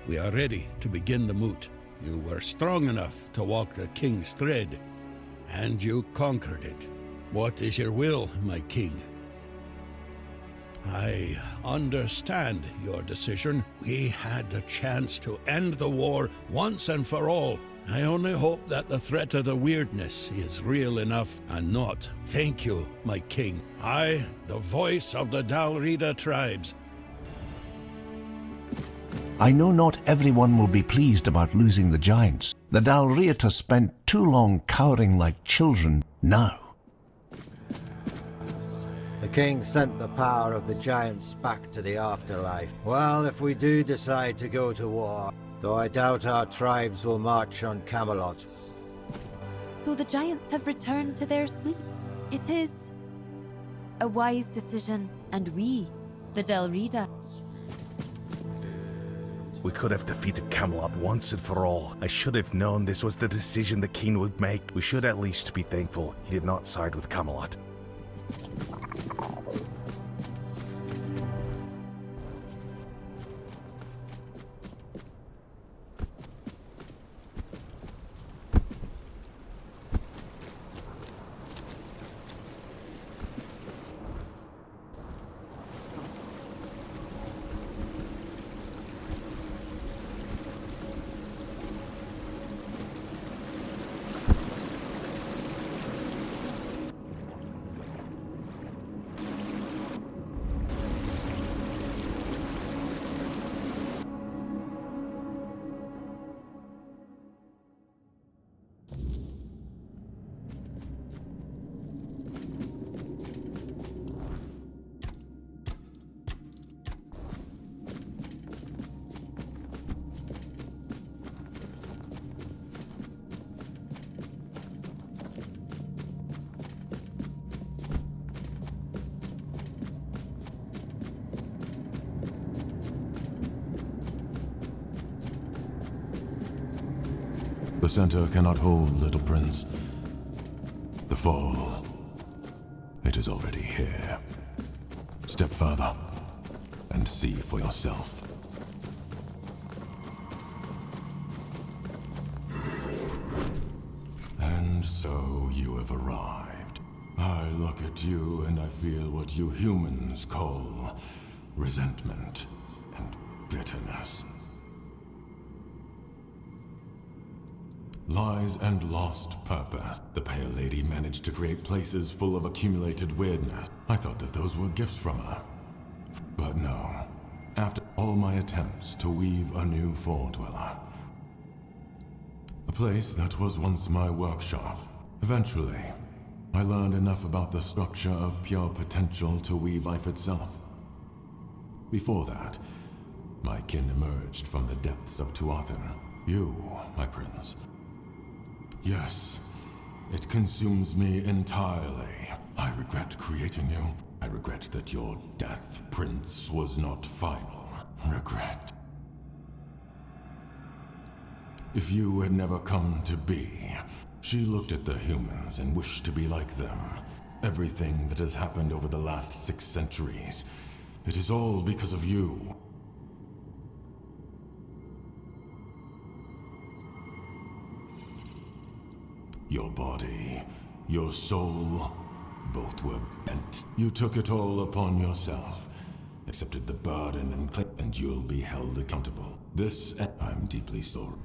We are ready to begin the moot. You were strong enough to walk the king's thread, and you conquered it. What is your will, my king? I understand your decision. We had the chance to end the war once and for all. I only hope that the threat of the weirdness is real enough and not. Thank you, my king. I, the voice of the Dalrida tribes. I know not everyone will be pleased about losing the giants. The Dalrida spent too long cowering like children. Now, the king sent the power of the giants back to the afterlife. Well, if we do decide to go to war, though I doubt our tribes will march on Camelot. So the giants have returned to their sleep. It is a wise decision, and we, the Dalrida. We could have defeated Camelot once and for all. I should have known this was the decision the king would make. We should at least be thankful he did not side with Camelot. The center cannot hold, little prince. The fall, it is already here. Step further, and see for yourself. And so you have arrived. I look at you and I feel what you humans call resentment and bitterness. Lies and lost purpose. The Pale Lady managed to create places full of accumulated weirdness. I thought that those were gifts from her. But no. After all my attempts to weave a new Foredweller. A place that was once my workshop. Eventually, I learned enough about the structure of pure potential to weave life itself. Before that, my kin emerged from the depths of Tuathan. You, my prince. Yes, it consumes me entirely. I regret creating you. I regret that your death, Prince, was not final. Regret. If you had never come to be, she looked at the humans and wished to be like them. Everything that has happened over the last 6 centuries, it is all because of you. Your body, your soul, both were bent. You took it all upon yourself, accepted the burden and you'll be held accountable. This, I'm deeply sorry.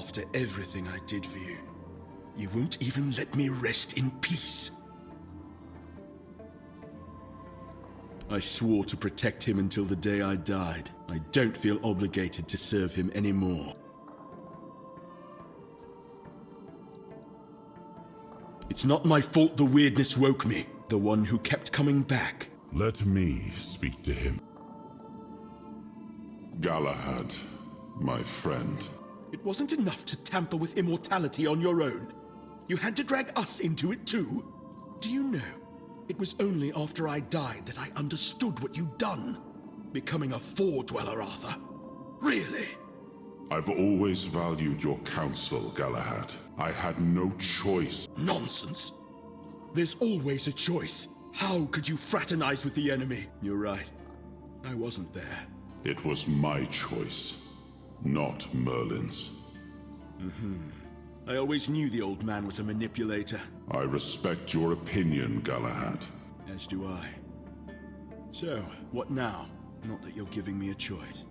After everything I did for you, you won't even let me rest in peace. I swore to protect him until the day I died. I don't feel obligated to serve him anymore. It's not my fault the weirdness woke me. The one who kept coming back. Let me speak to him. Galahad, my friend. It wasn't enough to tamper with immortality on your own. You had to drag us into it too. Do you know, it was only after I died that I understood what you'd done. Becoming a Four-Dweller, Arthur. Really? I've always valued your counsel, Galahad. I had no choice. Nonsense. There's always a choice. How could you fraternize with the enemy? You're right. I wasn't there. It was my choice, not Merlin's. I always knew the old man was a manipulator. I respect your opinion, Galahad. As do I. So, what now? Not that you're giving me a choice.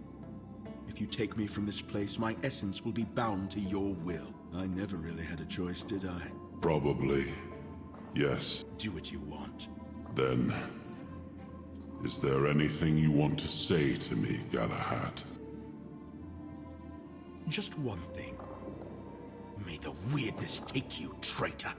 If you take me from this place, my essence will be bound to your will. I never really had a choice, did I? Probably, yes. Do what you want. Then, is there anything you want to say to me, Galahad? Just one thing. May the weirdness take you, traitor.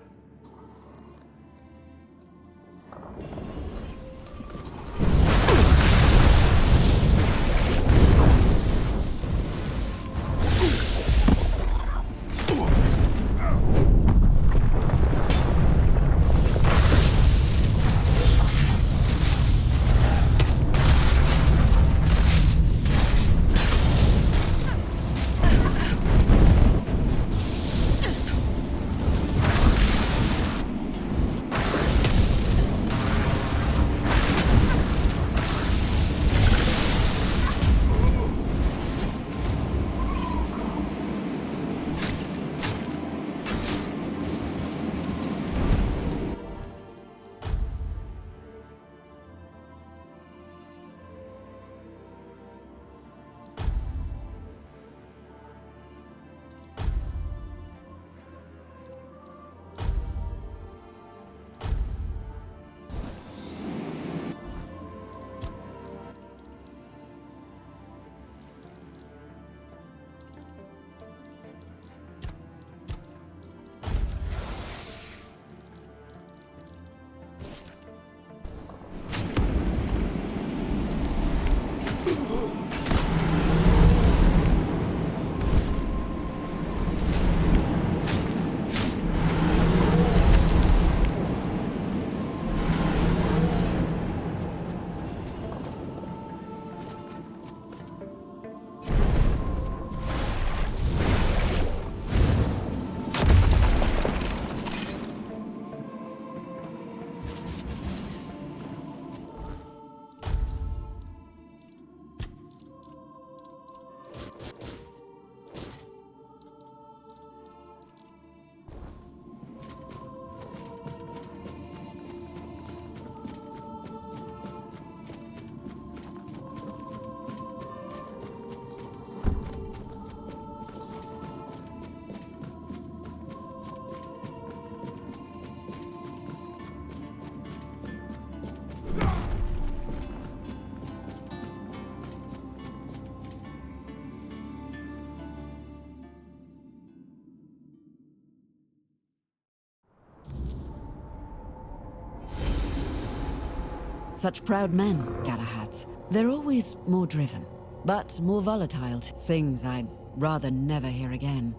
Such proud men, Galahads. They're always more driven, but more volatile. Things I'd rather never hear again.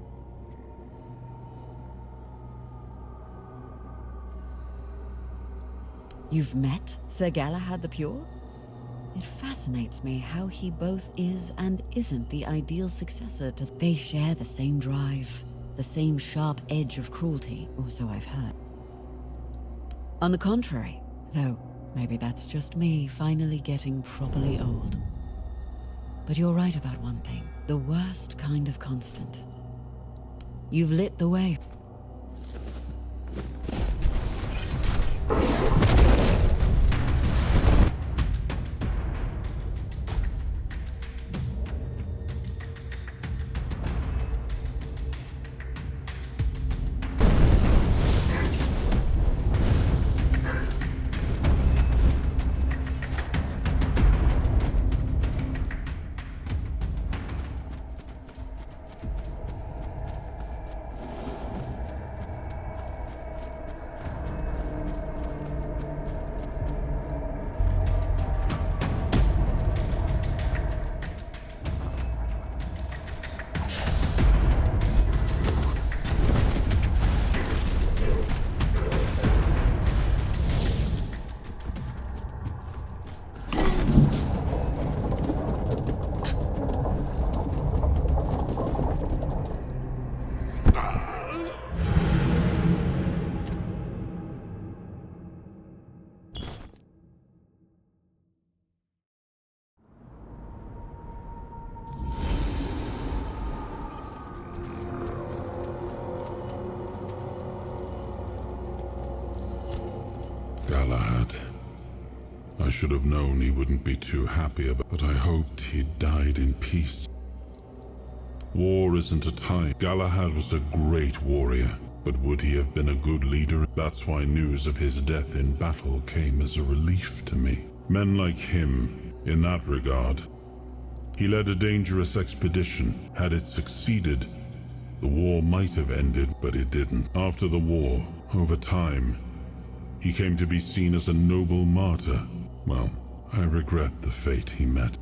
You've met Sir Galahad the Pure? It fascinates me how he both is and isn't the ideal successor to... They share the same drive, the same sharp edge of cruelty, or so I've heard. On the contrary, though, maybe that's just me finally getting properly old. But you're right about one thing, the worst kind of constant. You've lit the way. Galahad. I should have known he wouldn't be too happy about it, but I hoped he'd died in peace. War isn't a time. Galahad was a great warrior, but would he have been a good leader? That's why news of his death in battle came as a relief to me. Men like him, in that regard. He led a dangerous expedition. Had it succeeded, the war might have ended, but it didn't. After the war, over time, he came to be seen as a noble martyr. Well, I regret the fate he met.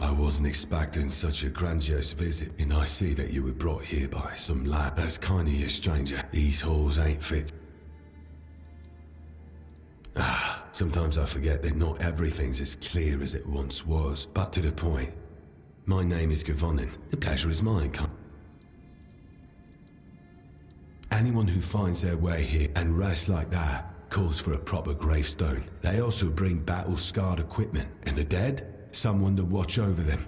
I wasn't expecting such a grandiose visit, and I see that you were brought here by some lad. That's kind of you, stranger. These halls ain't fit. Sometimes I forget that not everything's as clear as it once was. But to the point. My name is Gavonin. The pleasure is mine, Anyone who finds their way here and rests like that calls for a proper gravestone. They also bring battle-scarred equipment, and the dead? Someone to watch over them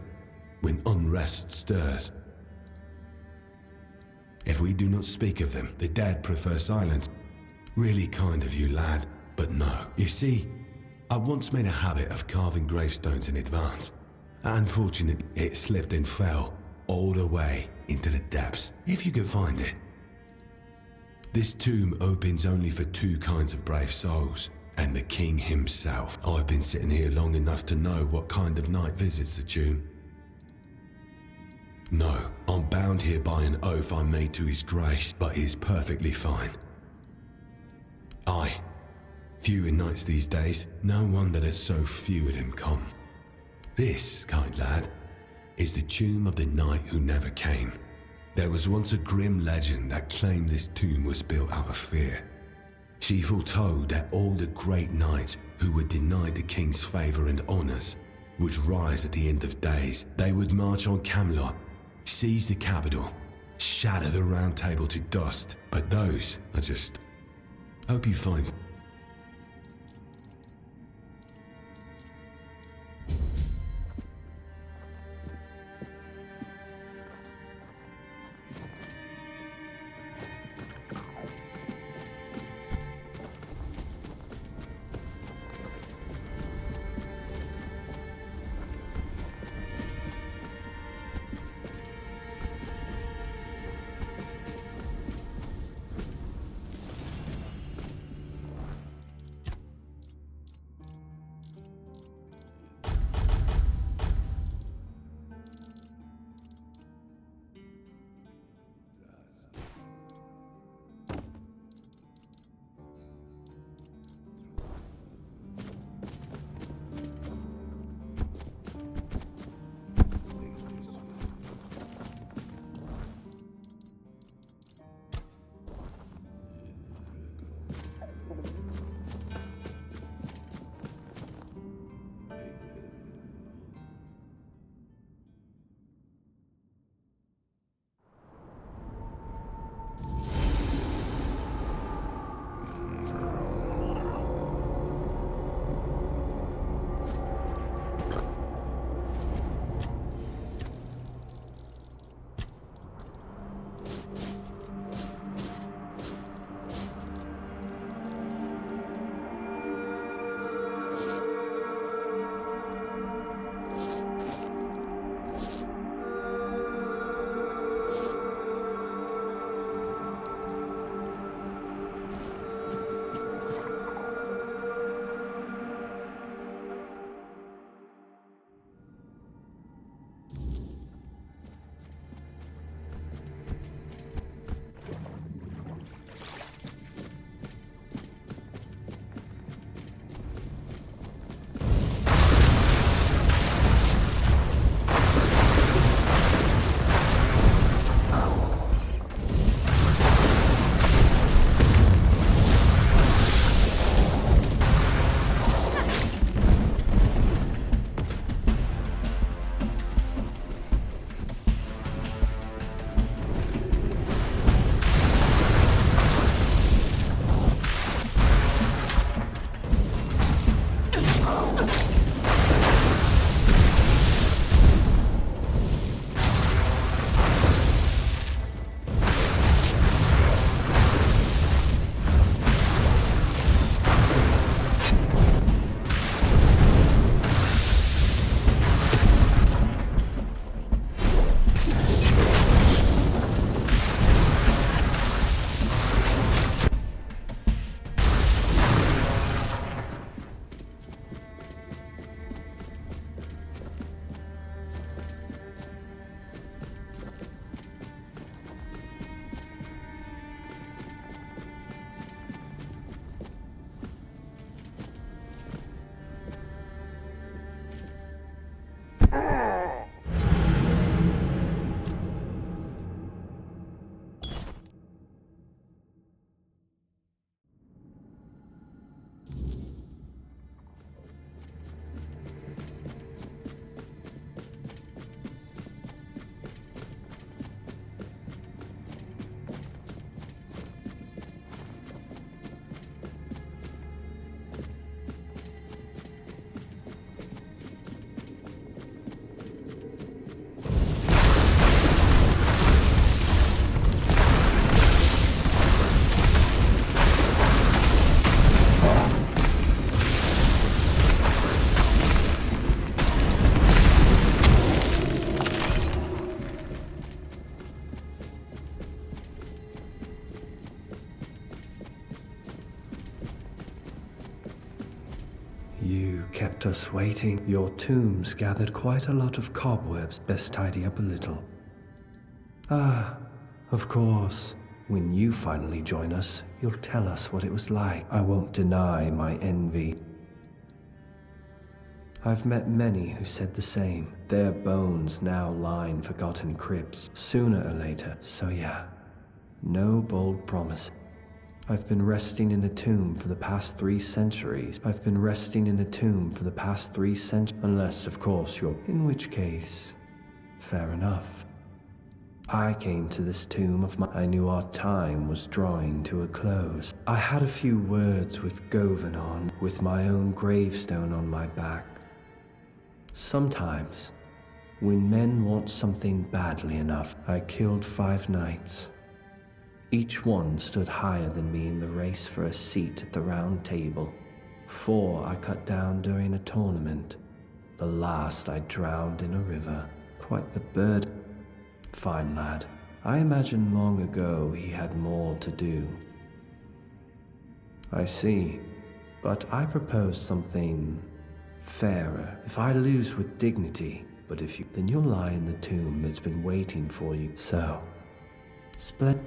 when unrest stirs. If we do not speak of them, the dead prefer silence. Really kind of you, lad, but no. You see, I once made a habit of carving gravestones in advance. Unfortunately, it slipped and fell all the way into the depths, if you could find it. This tomb opens only for two kinds of brave souls. And the king himself. I've been sitting here long enough to know what kind of knight visits the tomb. No, I'm bound here by an oath I made to his grace, but he is perfectly fine. Aye, few in knights these days. No wonder there's so few of them come. This, kind lad, is the tomb of the knight who never came. There was once a grim legend that claimed this tomb was built out of fear. She foretold that all the great knights who were denied the king's favor and honors would rise at the end of days. They would march on Camelot, seize the capital, shatter the Round Table to dust. But those are just... Hope you find... You kept us waiting. Your tombs gathered quite a lot of cobwebs. Best tidy up a little. Ah, of course. When you finally join us, you'll tell us what it was like. I won't deny my envy. I've met many who said the same. Their bones now line forgotten crypts, sooner or later. So yeah, no bold promise. I've been resting in a tomb for the past 3 centuries. Unless, of course, you're... In which case, fair enough. I came to this tomb of my... I knew our time was drawing to a close. I had a few words with Govanon, with my own gravestone on my back. Sometimes, when men want something badly enough, I killed 5 knights. Each one stood higher than me in the race for a seat at the round table. 4 I cut down during a tournament. The last I drowned in a river. Quite the bird. Fine lad. I imagine long ago he had more to do. I see. But I propose something fairer. If I lose with dignity, but if you... then you'll lie in the tomb that's been waiting for you. So, split...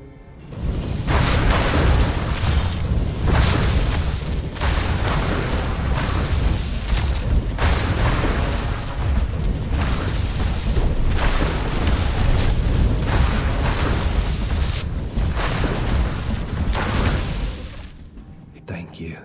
Thank you.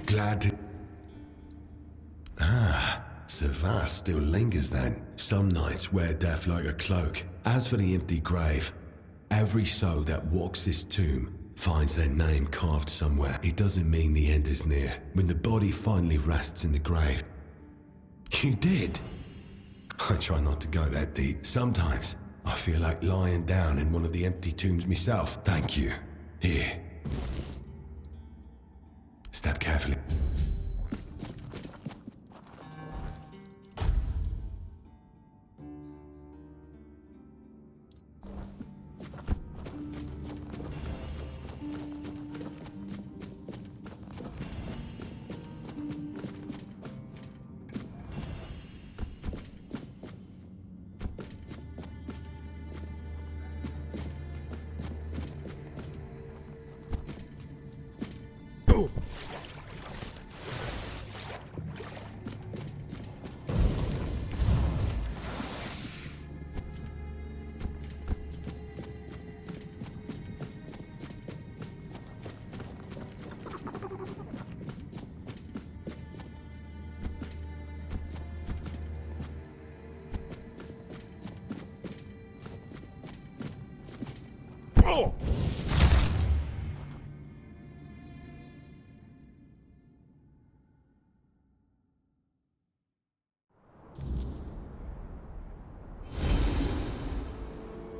Glad to... Ah, Savas still lingers then. Some nights wear death like a cloak. As for the empty grave, every soul that walks this tomb finds their name carved somewhere. It doesn't mean the end is near. When the body finally rests in the grave... You did? I try not to go that deep. Sometimes, I feel like lying down in one of the empty tombs myself. Thank you. Here. Step carefully.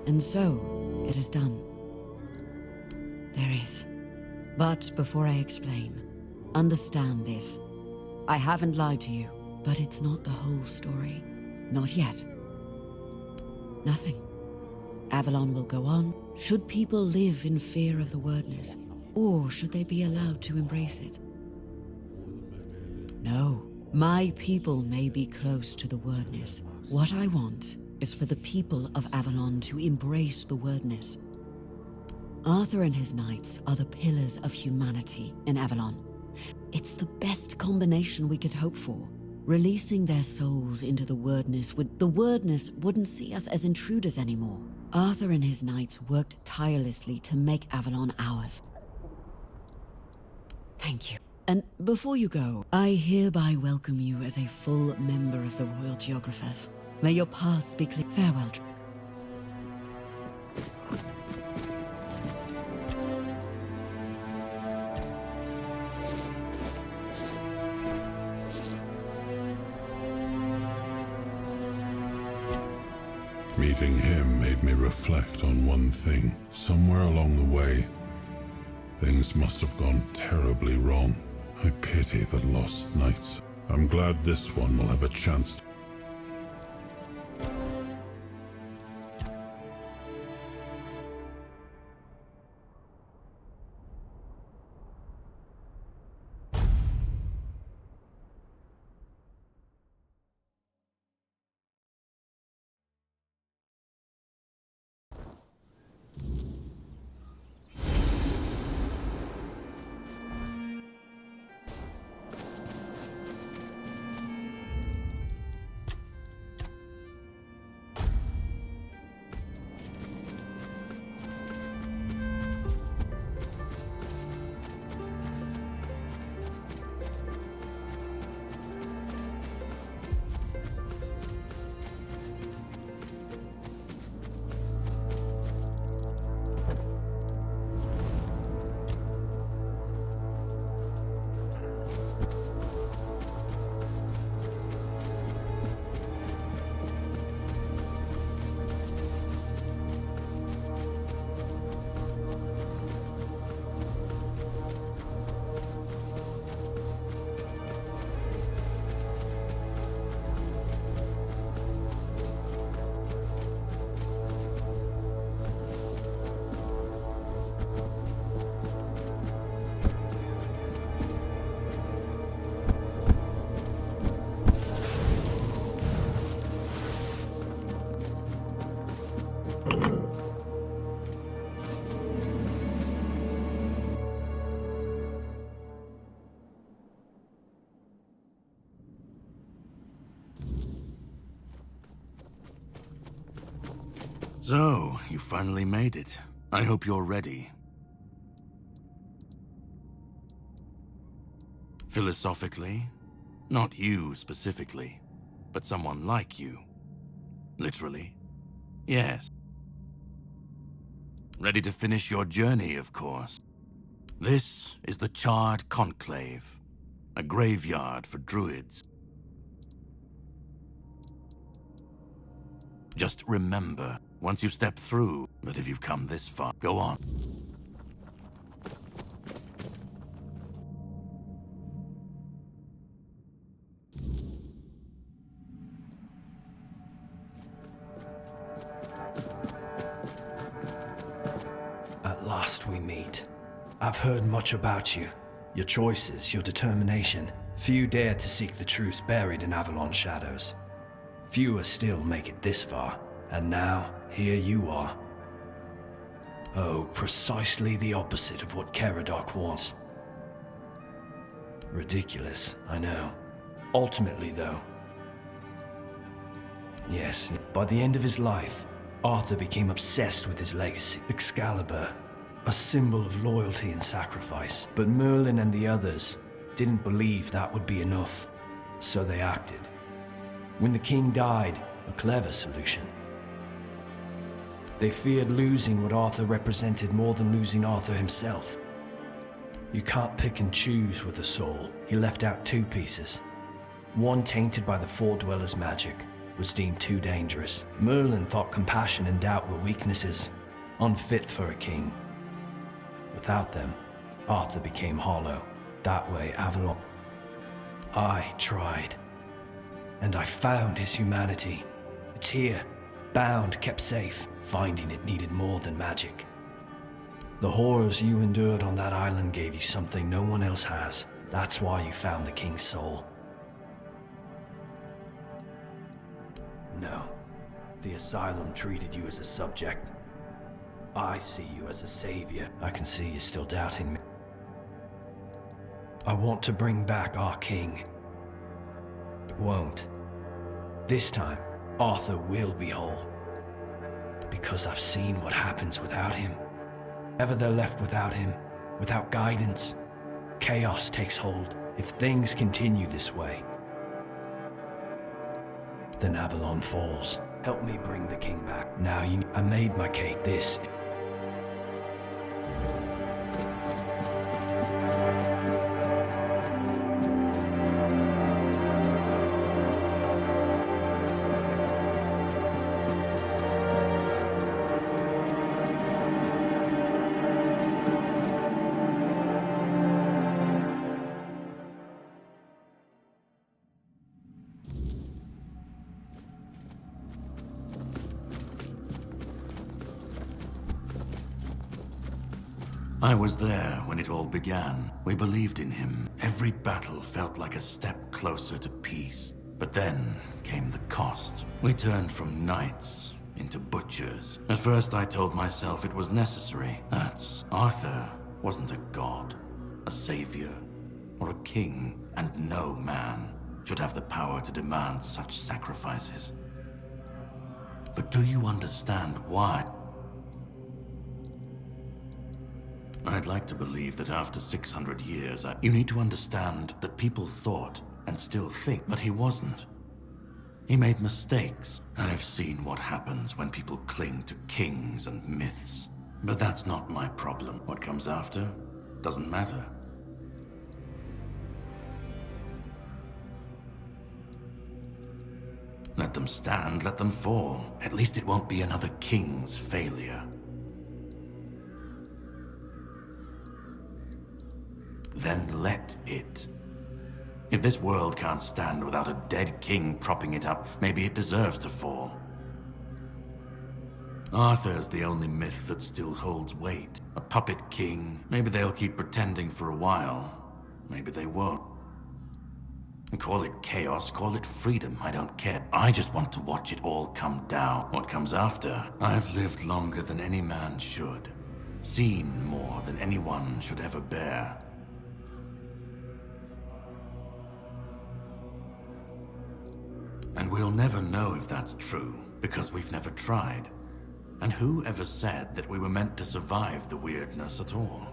And so, it is done. There is. But before I explain, understand this. I haven't lied to you, but it's not the whole story. Not yet. Nothing. Avalon will go on. Should people live in fear of the wordness? Or should they be allowed to embrace it? No. My people may be close to the wordness. What I want is for the people of Avalon to embrace the wordness. Arthur and his knights are the pillars of humanity in Avalon. It's the best combination we could hope for. Releasing their souls into the wordness wouldn't see us as intruders anymore. Arthur and his knights worked tirelessly to make Avalon ours. Thank you. And before you go, I hereby welcome you as a full member of the Royal Geographers. May your paths be clear. Farewell. Meeting him made me reflect on one thing. Somewhere along the way, things must have gone terribly wrong. I pity the lost knights. I'm glad this one will have a chance to... So, you finally made it. I hope you're ready. Philosophically, not you specifically, but someone like you. Literally, yes. Ready to finish your journey, of course. This is the Charred Conclave, a graveyard for druids. Just remember, once you step through, that if you've come this far, go on. At last we meet. I've heard much about you. Your choices, your determination. Few dare to seek the truth buried in Avalon shadows. Fewer still make it this far. And now, here you are. Oh, precisely the opposite of what Caradoc wants. Ridiculous, I know. Ultimately, though. Yes, by the end of his life, Arthur became obsessed with his legacy. Excalibur, a symbol of loyalty and sacrifice. But Merlin and the others didn't believe that would be enough, so they acted. When the king died, a clever solution. They feared losing what Arthur represented more than losing Arthur himself. You can't pick and choose with a soul. He left out 2 pieces. One tainted by the Four Dwellers' magic was deemed too dangerous. Merlin thought compassion and doubt were weaknesses, unfit for a king. Without them, Arthur became hollow. That way, Avalon. I tried. And I found his humanity. It's here, bound, kept safe. Finding it needed more than magic. The horrors you endured on that island gave you something no one else has. That's why you found the king's soul. No, the asylum treated you as a subject. I see you as a savior. I can see you're still doubting me. I want to bring back our king. It won't. This time, Arthur will be whole. Because I've seen what happens without him. Ever they're left without him, without guidance, chaos takes hold. If things continue this way, then Avalon falls. Help me bring the king back. Now I made my cake. This. I was there when it all began. We believed in him. Every battle felt like a step closer to peace. But then came the cost. We turned from knights into butchers. At first I told myself it was necessary. That Arthur wasn't a god, a savior, or a king, and no man should have the power to demand such sacrifices. But do you understand why? I'd like to believe that after 600 years, you need to understand that people thought and still think, but he wasn't. He made mistakes. I've seen what happens when people cling to kings and myths. But that's not my problem. What comes after doesn't matter. Let them stand, let them fall. At least it won't be another king's failure. Then let it. If this world can't stand without a dead king propping it up, maybe it deserves to fall. Arthur's the only myth that still holds weight. A puppet king. Maybe they'll keep pretending for a while. Maybe they won't. Call it chaos, call it freedom, I don't care. I just want to watch it all come down. What comes after? I've lived longer than any man should. Seen more than anyone should ever bear. And we'll never know if that's true, because we've never tried. And who ever said that we were meant to survive the weirdness at all?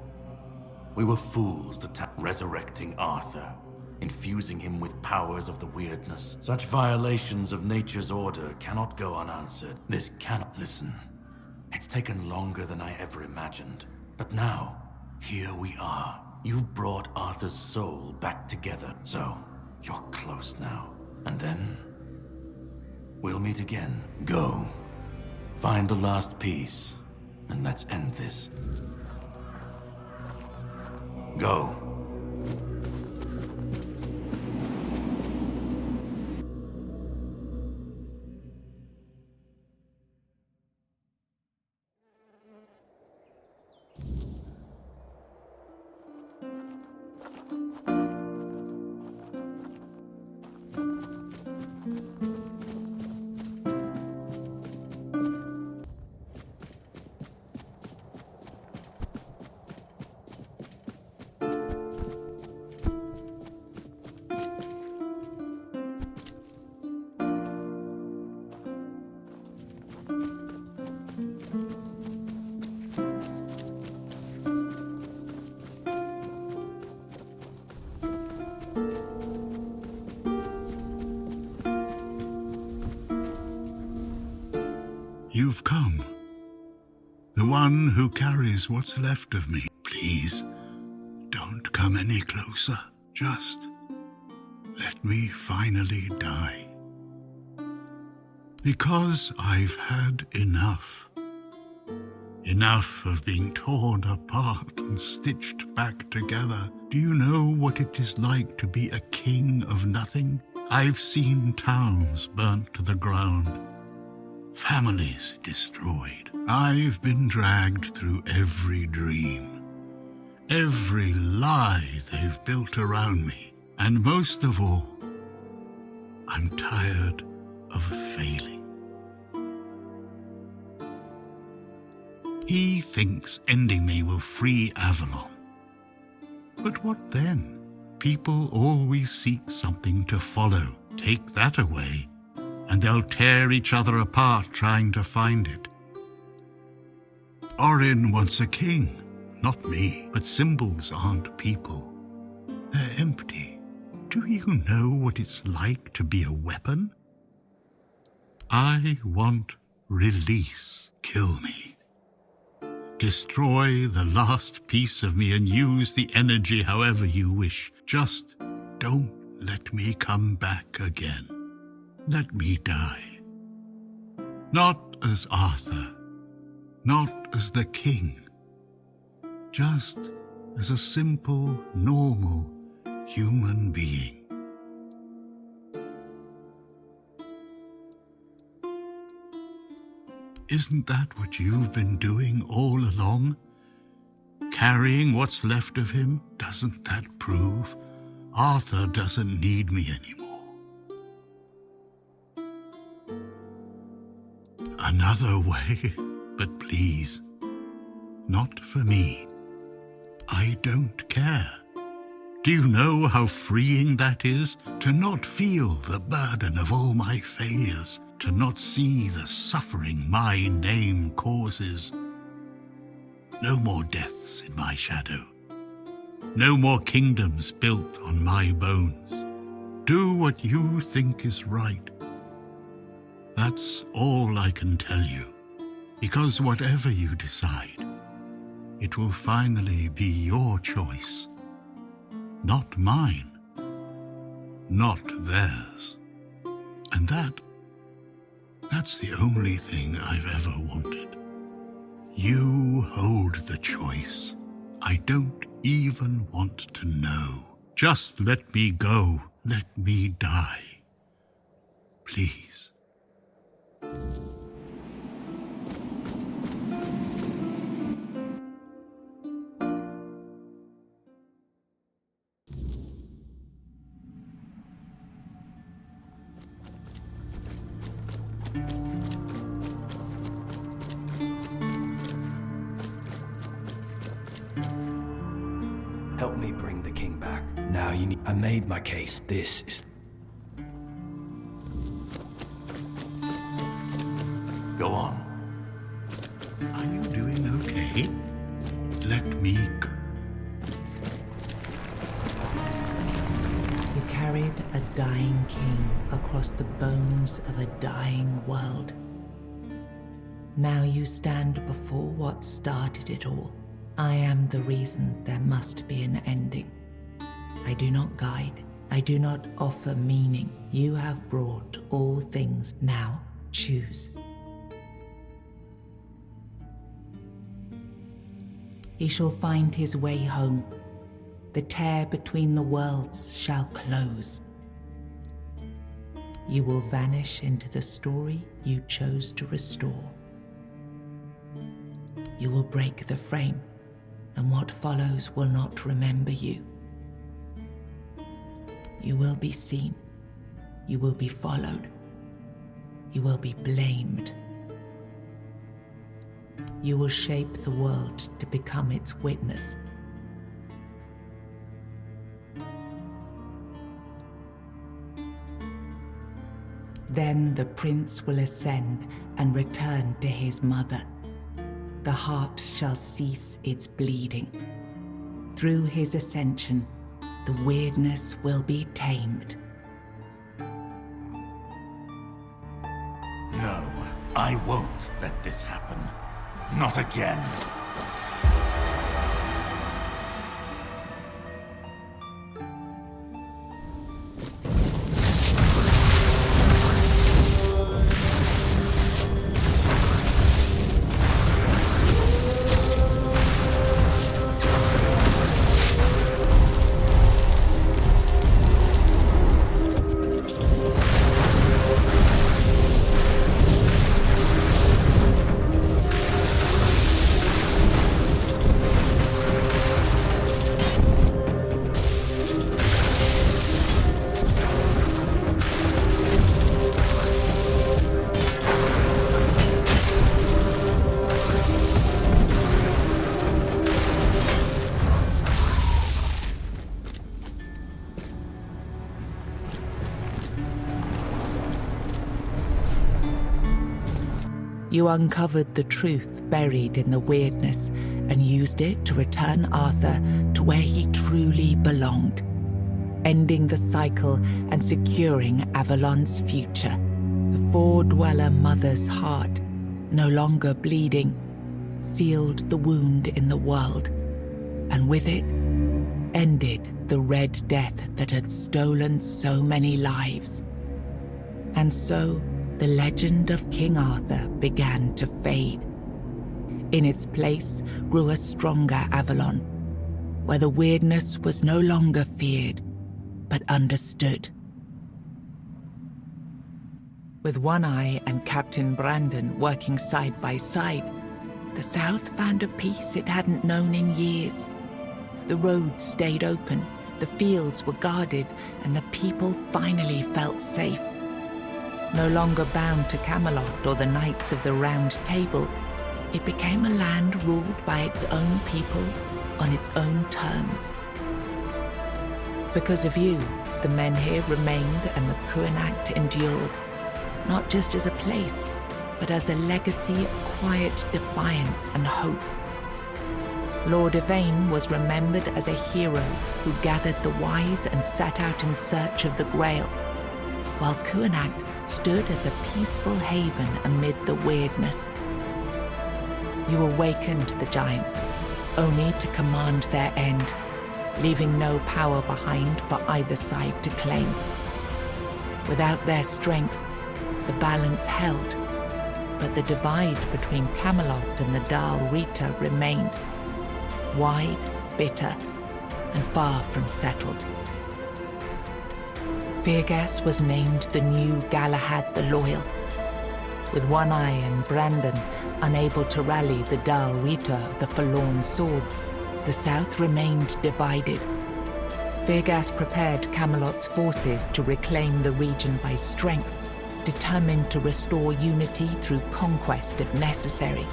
We were fools to resurrecting Arthur, infusing him with powers of the weirdness. Such violations of nature's order cannot go unanswered. This cannot. Listen, it's taken longer than I ever imagined. But now, here we are. You've brought Arthur's soul back together, so you're close now. And then we'll meet again. Go. Find the last piece, and let's end this. Go. You've come. The one who carries what's left of me. Please, don't come any closer. Just let me finally die. Because I've had enough. Enough of being torn apart and stitched back together. Do you know what it is like to be a king of nothing? I've seen towns burnt to the ground, families destroyed. I've been dragged through every dream, every lie they've built around me. And most of all, I'm tired of failing. He thinks ending me will free Avalon. But what then? People always seek something to follow. Take that away, and they'll tear each other apart trying to find it. Orin wants a king, not me. But symbols aren't people. They're empty. Do you know what it's like to be a weapon? I want release. Kill me. Destroy the last piece of me and use the energy however you wish. Just don't let me come back again. Let me die. Not as Arthur, not as the king, just as a simple, normal human being. Isn't that what you've been doing all along? Carrying what's left of him? Doesn't that prove Arthur doesn't need me anymore? Another way, but please, not for me. I don't care. Do you know how freeing that is? To not feel the burden of all my failures. To not see the suffering my name causes. No more deaths in my shadow. No more kingdoms built on my bones. Do what you think is right. That's all I can tell you. Because whatever you decide, it will finally be your choice. Not mine. Not theirs. And that's the only thing I've ever wanted. You hold the choice. I don't even want to know. Just let me go. Let me die. Please. Help me bring the king back. Now you need... I made my case. This is... Go on. Are you doing okay? Let me go. You carried a dying king across the bones of a dying world. Now you stand before what started it all. I am the reason there must be an ending. I do not guide. I do not offer meaning. You have brought all things. Now choose. He shall find his way home. The tear between the worlds shall close. You will vanish into the story you chose to restore. You will break the frame, and what follows will not remember you. You will be seen. You will be followed. You will be blamed. You will shape the world to become its witness. Then the prince will ascend and return to his mother. The heart shall cease its bleeding. Through his ascension, the weirdness will be tamed. No, I won't let this happen. Not again. You uncovered the truth buried in the weirdness and used it to return Arthur to where he truly belonged, ending the cycle and securing Avalon's future. The Four-Dweller Mother's heart, no longer bleeding, sealed the wound in the world, and with it, ended the Red Death that had stolen so many lives. And so, the legend of King Arthur began to fade. In its place grew a stronger Avalon, where the weirdness was no longer feared, but understood. With One Eye and Captain Brandon working side by side, the South found a peace it hadn't known in years. The roads stayed open, the fields were guarded, and the people finally felt safe. No longer bound to Camelot or the Knights of the Round Table, it became a land ruled by its own people on its own terms. Because of you, the men here remained and the Kuanacht endured, not just as a place, but as a legacy of quiet defiance and hope. Lord Yvain was remembered as a hero who gathered the wise and set out in search of the Grail, while Kuanacht stood as a peaceful haven amid the weirdness. You awakened the giants, only to command their end, leaving no power behind for either side to claim. Without their strength, the balance held, but the divide between Camelot and the Dal Rita remained, wide, bitter, and far from settled. Firgas was named the new Galahad the Loyal. With One Eye and Brandon unable to rally the Dal Rita of the Forlorn Swords, the South remained divided. Firgas prepared Camelot's forces to reclaim the region by strength, determined to restore unity through conquest if necessary.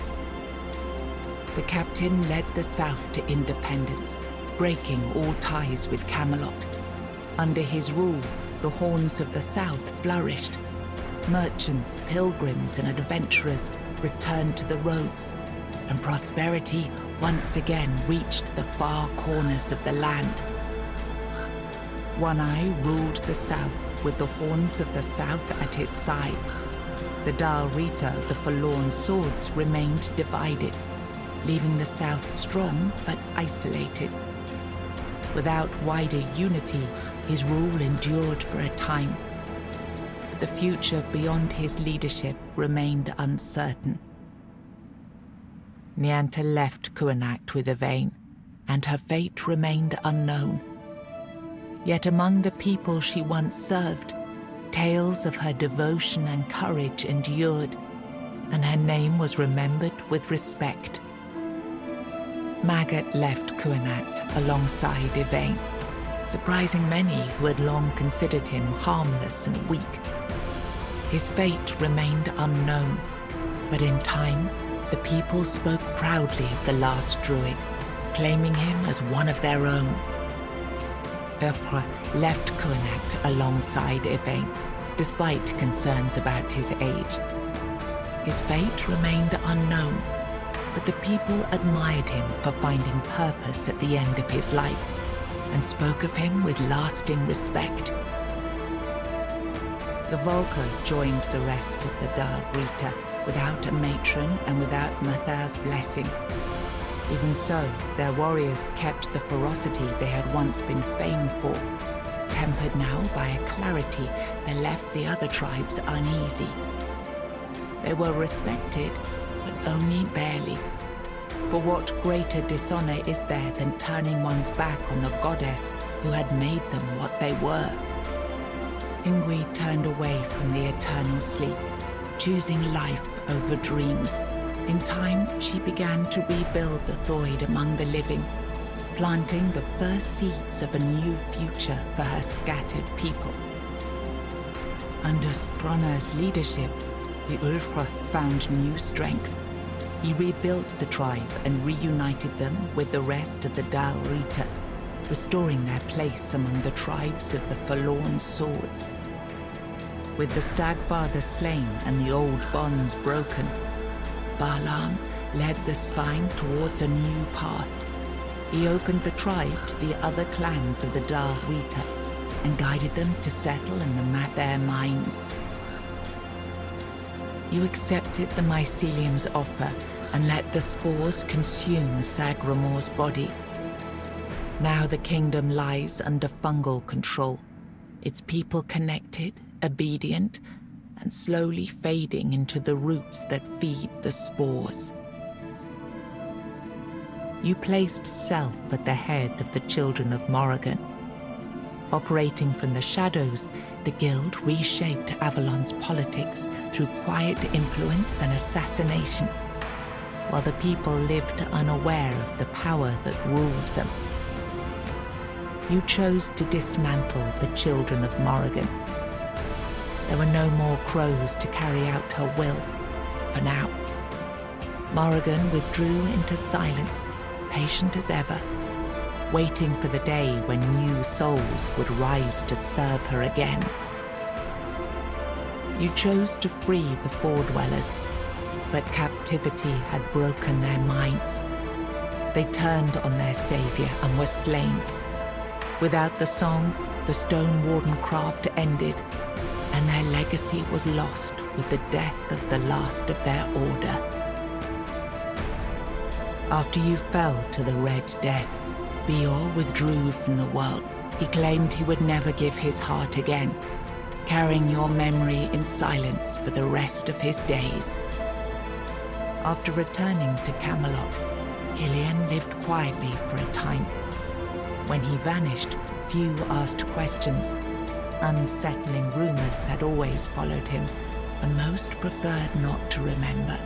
The captain led the South to independence, breaking all ties with Camelot. Under his rule, the Horns of the South flourished. Merchants, pilgrims, and adventurers returned to the roads, and prosperity once again reached the far corners of the land. One Eye ruled the South with the Horns of the South at his side. The Dal Rita, the Forlorn Swords, remained divided, leaving the South strong but isolated. Without wider unity, his rule endured for a time. But the future beyond his leadership remained uncertain. Nianta left Kuanacht with Yvain, and her fate remained unknown. Yet among the people she once served, tales of her devotion and courage endured, and her name was remembered with respect. Magat left Kuanacht alongside Yvain, surprising many who had long considered him harmless and weak. His fate remained unknown, but in time, the people spoke proudly of the last druid, claiming him as one of their own. Urfra left Kuanacht alongside Yvain, despite concerns about his age. His fate remained unknown, but the people admired him for finding purpose at the end of his life, and spoke of him with lasting respect. The Volker joined the rest of the Dal Rita without a matron and without Mathar's blessing. Even so, their warriors kept the ferocity they had once been famed for, tempered now by a clarity that left the other tribes uneasy. They were respected, but only barely. For what greater dishonor is there than turning one's back on the goddess who had made them what they were? Ingui turned away from the eternal sleep, choosing life over dreams. In time, she began to rebuild the Thoid among the living, planting the first seeds of a new future for her scattered people. Under Stronner's leadership, the Ulfra found new strength. He rebuilt the tribe and reunited them with the rest of the Dal Rita, restoring their place among the tribes of the Forlorn Swords. With the Stagfather slain and the old bonds broken, Balaam led the Svine towards a new path. He opened the tribe to the other clans of the Dal Rita and guided them to settle in the Mather mines. You accepted the mycelium's offer and let the spores consume Sagramor's body. Now the kingdom lies under fungal control, its people connected, obedient, and slowly fading into the roots that feed the spores. You placed self at the head of the children of Morrigan. Operating from the shadows, the Guild reshaped Avalon's politics through quiet influence and assassination, while the people lived unaware of the power that ruled them. You chose to dismantle the children of Morrigan. There were no more crows to carry out her will, for now. Morrigan withdrew into silence, patient as ever, waiting for the day when new souls would rise to serve her again. You chose to free the Four-Dwellers, but captivity had broken their minds. They turned on their savior and were slain. Without the song, the Stone Warden craft ended, and their legacy was lost with the death of the last of their order. After you fell to the Red Death, Bior withdrew from the world. He claimed he would never give his heart again, carrying your memory in silence for the rest of his days. After returning to Camelot, Killian lived quietly for a time. When he vanished, few asked questions. Unsettling rumors had always followed him, and most preferred not to remember.